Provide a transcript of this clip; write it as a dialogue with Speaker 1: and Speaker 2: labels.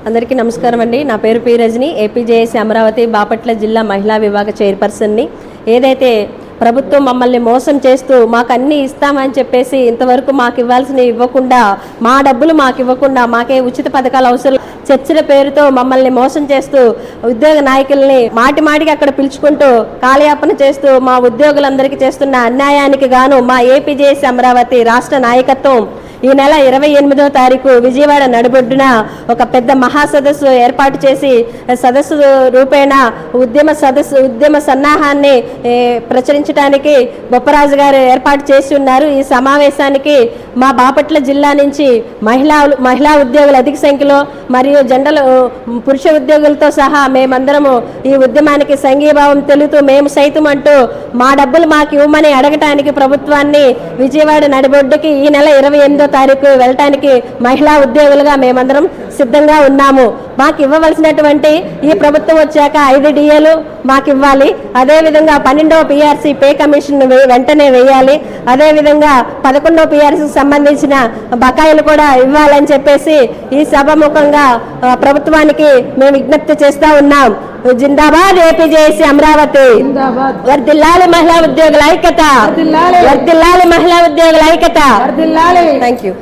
Speaker 1: అందరికీ నమస్కారం అండి. నా పేరు పి రజని, ఏపీజేఏసీ అమరావతి బాపట్ల జిల్లా మహిళా విభాగ చైర్పర్సన్ని. ఏదైతే ప్రభుత్వం మమ్మల్ని మోసం చేస్తూ మాకు అన్నీ ఇస్తామని చెప్పేసి ఇంతవరకు మాకు ఇవ్వాల్సినవి ఇవ్వకుండా, మా డబ్బులు మాకు ఇవ్వకుండా, మాకే ఉచిత పథకాలు అవసరం చర్చల పేరుతో మమ్మల్ని మోసం చేస్తూ ఉద్యోగ నాయకుల్ని మాటిమాటికి అక్కడ పిలుచుకుంటూ కాలయాపన చేస్తూ మా ఉద్యోగులందరికీ చేస్తున్న అన్యాయానికి గాను మా ఏపీజేఏసీ అమరావతి రాష్ట్ర నాయకత్వం ఈ నెల 28వ తారీఖు విజయవాడ నడిబొడ్డున ఒక పెద్ద మహాసదస్సు ఏర్పాటు చేసి సదస్సు రూపేణ ఉద్యమ సన్నాహాన్ని ప్రచురించడానికి బొప్పరాజు గారు ఏర్పాటు చేసి ఉన్నారు. ఈ సమావేశానికి మా బాపట్ల జిల్లా నుంచి మహిళా ఉద్యోగులు అధిక సంఖ్యలో మరియు పురుష ఉద్యోగులతో సహా మేమందరము ఈ ఉద్యమానికి సంఘీభావం తెలుపుతూ మేము సైతం అంటూ మా డబ్బులు మాకు ఇవ్వమని అడగటానికి ప్రభుత్వాన్ని విజయవాడ నడిబొడ్డుకి ఈ నెల 28వ తారీఖు వెళ్ళటానికి మహిళా ఉద్యోగులుగా మేమందరం సిద్ధంగా ఉన్నాము. మాకు ఇవ్వవలసినటువంటి ఈ ప్రభుత్వం వచ్చాక 5 డిఏలు మాకు ఇవ్వాలి. అదేవిధంగా 12వ పిఆర్సీ పే కమిషన్ వెంటనే వేయాలి. అదేవిధంగా 11వ పిఆర్సీకి సంబంధించిన బకాయిలు కూడా ఇవ్వాలని చెప్పేసి ఈ సభాముఖంగా ప్రభుత్వానికి మేము విజ్ఞప్తి చేస్తూ ఉన్నాం. జిందాబాద్ ఏపీజేఏసీ అమరావతి. వర్ధిల్లాలి మహిళా ఉద్యోగుల ఐక్యత. వర్ధిల్లాలి మహిళా ఉద్యోగుల ఐక్యత. Thank you.